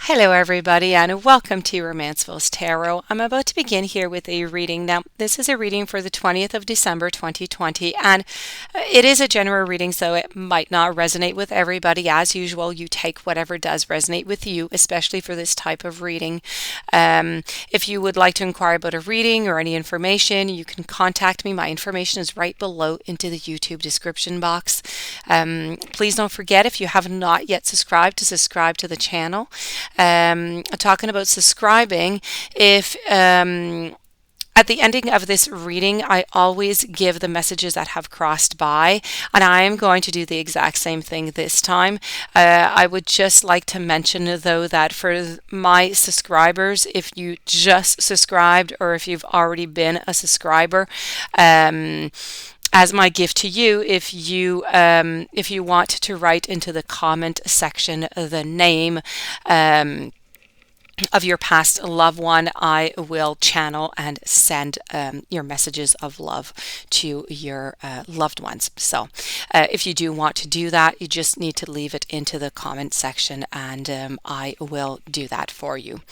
Hello, everybody, and welcome to Romanceville's Tarot. I'm about to begin here with a reading. Now, this is a reading for the 20th of December, 2020, and it is a general reading, so it might not resonate with everybody. As usual, you take whatever does resonate with you, especially for this type of reading. If you would like to inquire about a reading or any information, you can contact me. My information is right below into the YouTube description box. Please don't forget, if you have not yet subscribed, to subscribe to the channel. Talking about subscribing, if at the ending of this reading, I always give the messages that have crossed by, and I am going to do the exact same thing this time. I would just like to mention, though, that for my subscribers, if you just subscribed or if you've already been a subscriber, as my gift to you, if you want to write into the comment section the name of your past loved one, I will channel and send your messages of love to your loved ones. So if you do want to do that, you just need to leave it into the comment section, and I will do that for you.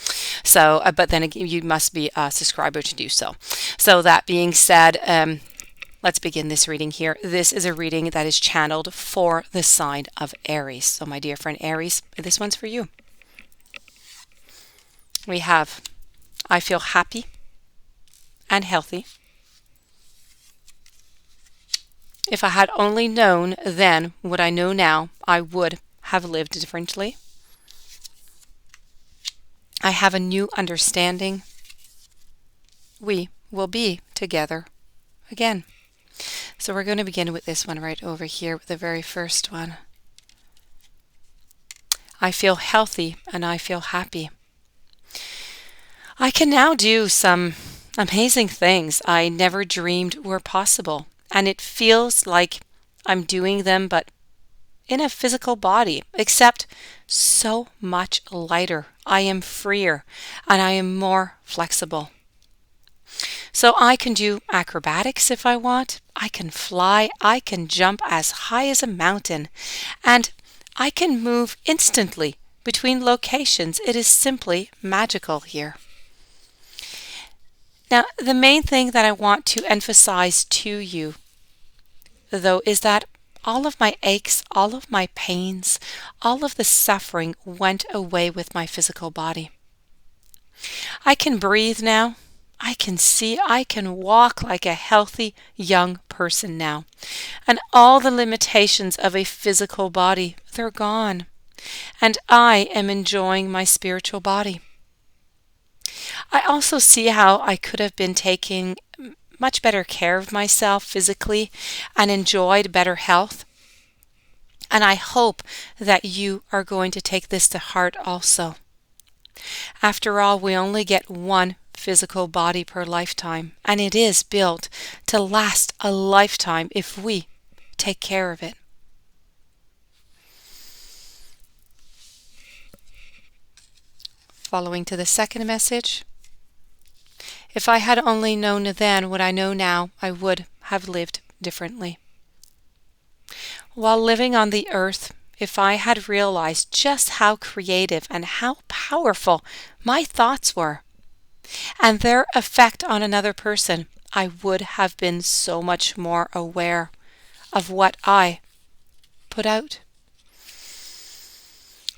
So, but then again, you must be a subscriber to do so. So that being said, let's begin this reading here. This is a reading that is channeled for the sign of Aries. So my dear friend Aries, this one's for you. We have, I feel happy and healthy. If I had only known then what I know now, I would have lived differently. I have a new understanding. We will be together again. So we're going to begin with this one right over here, with the very first one. I feel healthy and I feel happy. I can now do some amazing things I never dreamed were possible, and it feels like I'm doing them, but in a physical body, except so much lighter. I am freer and I am more flexible. So I can do acrobatics if I want. I can fly. I can jump as high as a mountain. And I can move instantly between locations. It is simply magical here. Now, the main thing that I want to emphasize to you, though, is that all of my aches, all of my pains, all of the suffering went away with my physical body. I can breathe now. I can see, I can walk like a healthy young person now. And all the limitations of a physical body, they're gone. And I am enjoying my spiritual body. I also see how I could have been taking much better care of myself physically and enjoyed better health. And I hope that you are going to take this to heart also. After all, we only get one physical body per lifetime, and it is built to last a lifetime if we take care of it. Following to the second message. If I had only known then what I know now, I would have lived differently. While living on the earth, if I had realized just how creative and how powerful my thoughts were, and their effect on another person, I would have been so much more aware of what I put out.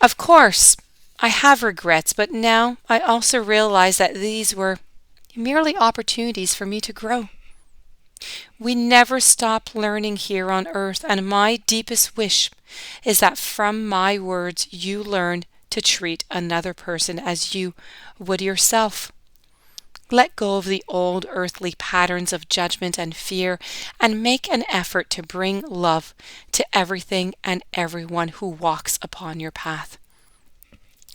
Of course, I have regrets, but now I also realize that these were merely opportunities for me to grow. We never stop learning here on earth, and my deepest wish is that from my words you learn to treat another person as you would yourself. Let go of the old earthly patterns of judgment and fear, and make an effort to bring love to everything and everyone who walks upon your path.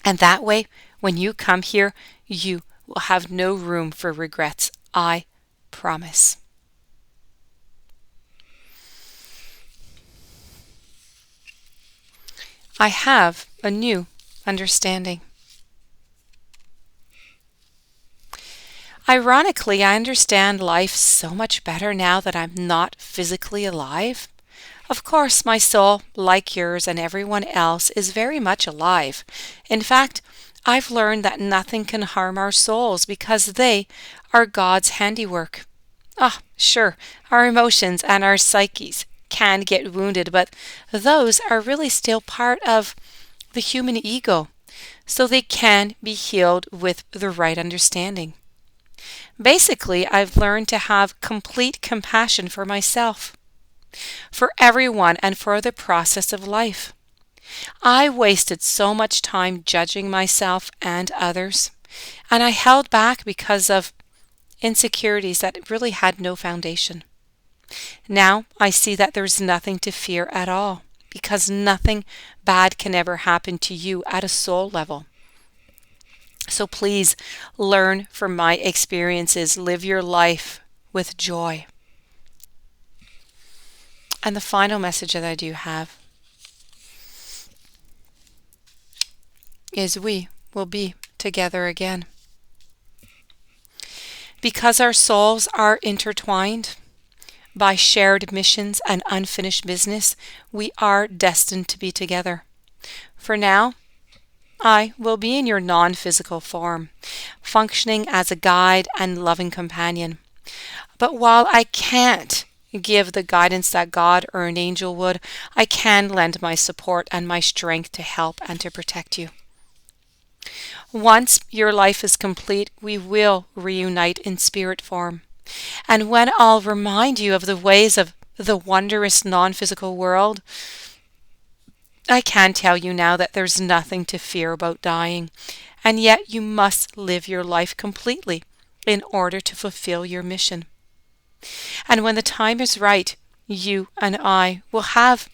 And that way, when you come here, you will have no room for regrets. I promise. I have a new understanding. Ironically, I understand life so much better now that I'm not physically alive. Of course, my soul, like yours and everyone else, is very much alive. In fact, I've learned that nothing can harm our souls because they are God's handiwork. Ah, sure, our emotions and our psyches can get wounded, but those are really still part of the human ego, so they can be healed with the right understanding. Basically, I've learned to have complete compassion for myself, for everyone, and for the process of life. I wasted so much time judging myself and others, and I held back because of insecurities that really had no foundation. Now I see that there's nothing to fear at all, because nothing bad can ever happen to you at a soul level. So please learn from my experiences, live your life with joy. And the final message that I do have is we will be together again. Because our souls are intertwined by shared missions and unfinished business, we are destined to be together. For now, I will be in your non-physical form, functioning as a guide and loving companion. But while I can't give the guidance that God or an angel would, I can lend my support and my strength to help and to protect you. Once your life is complete, we will reunite in spirit form. And when I'll remind you of the ways of the wondrous non-physical world, I can tell you now that there's nothing to fear about dying, and yet you must live your life completely in order to fulfill your mission. And when the time is right, you and I will have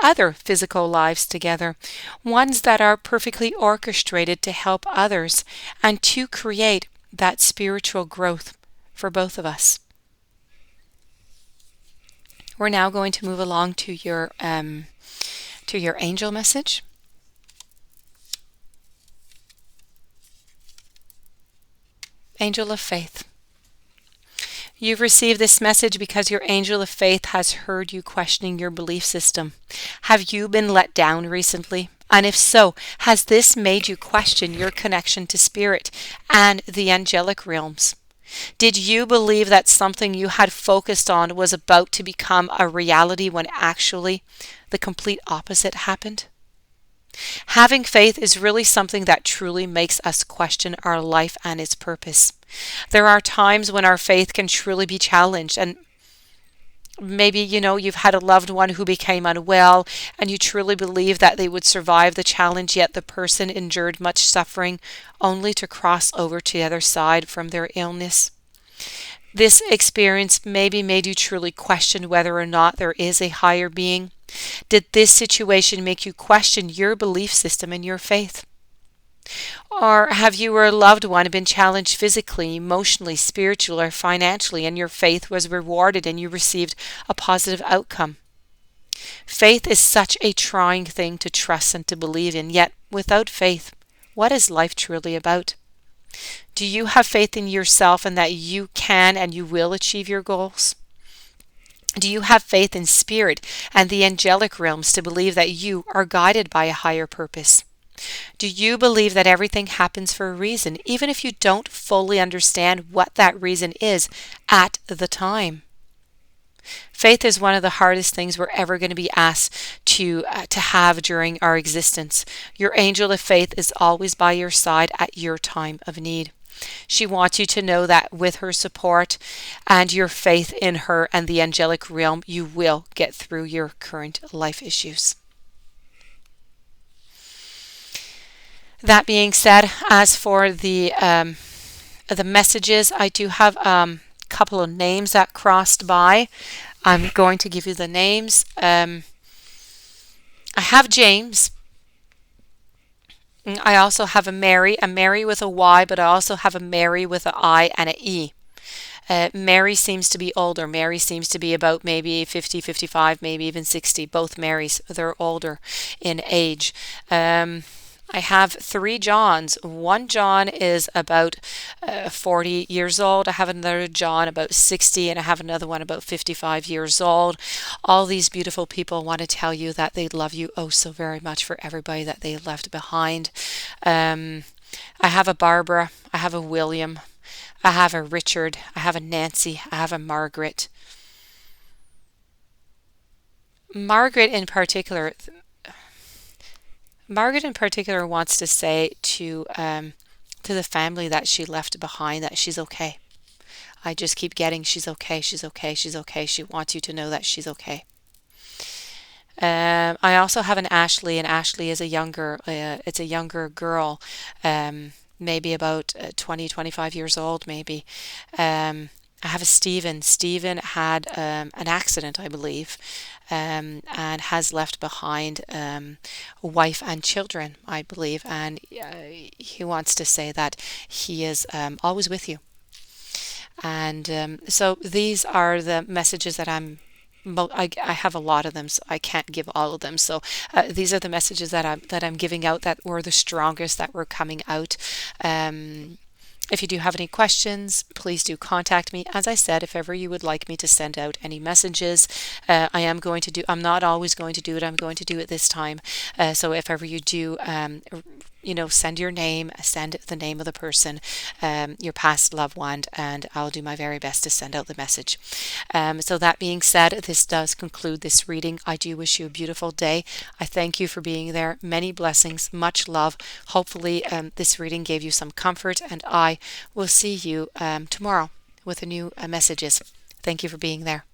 other physical lives together, ones that are perfectly orchestrated to help others and to create that spiritual growth for both of us. We're now going to move along to your angel message. Angel of Faith. You've received this message because your angel of faith has heard you questioning your belief system. Have you been let down recently? And if so, has this made you question your connection to spirit and the angelic realms? Did you believe that something you had focused on was about to become a reality when actually the complete opposite happened? Having faith is really something that truly makes us question our life and its purpose. There are times when our faith can truly be challenged, and maybe you've had a loved one who became unwell and you truly believe that they would survive the challenge, yet the person endured much suffering only to cross over to the other side from their illness. This experience maybe made you truly question whether or not there is a higher being. Did this situation make you question your belief system and your faith? Or have you or a loved one been challenged physically, emotionally, spiritually, or financially, and your faith was rewarded and you received a positive outcome? Faith is such a trying thing to trust and to believe in, yet without faith, what is life truly about? Do you have faith in yourself and that you can and you will achieve your goals? Do you have faith in spirit and the angelic realms to believe that you are guided by a higher purpose? Do you believe that everything happens for a reason, even if you don't fully understand what that reason is at the time? Faith is one of the hardest things we're ever going to be asked to have during our existence. Your angel of faith is always by your side at your time of need. She wants you to know that with her support and your faith in her and the angelic realm, you will get through your current life issues. That being said, as for the messages, I do have a couple of names that crossed by. I'm going to give you the names. I have James. I also have a Mary with a Y, but I also have a Mary with an I and an E. Mary seems to be older. Mary seems to be about maybe 50, 55, maybe even 60. Both Marys, they're older in age. I have 3 Johns. One John is about 40 years old. I have another John about 60, and I have another one about 55 years old. All these beautiful people want to tell you that they love you oh so very much for everybody that they left behind. I have a Barbara, I have a William, I have a Richard, I have a Nancy, I have a Margaret. Margaret in particular, Margaret in particular wants to say to the family that she left behind that she's okay. I just keep getting she's okay, she's okay, she's okay. She wants you to know that she's okay. I also have an Ashley, and Ashley is it's a younger girl, maybe about 20, 25 years old, maybe. I have a Stephen. Stephen had an accident, I believe, and has left behind a wife and children, I believe, and he wants to say that he is always with you. And so these are the messages that I have a lot of them, so I can't give all of them. So these are the messages that I'm giving out that were the strongest that were coming out. If you do have any questions, please do contact me. As I said, if ever you would like me to send out any messages, I'm not always going to do it. I'm going to do it this time. So if ever you do, send your name, send the name of the person, your past loved one, and I'll do my very best to send out the message. So that being said, this does conclude this reading. I do wish you a beautiful day. I thank you for being there. Many blessings, much love. Hopefully, this reading gave you some comfort, and I will see you tomorrow with a new messages. Thank you for being there.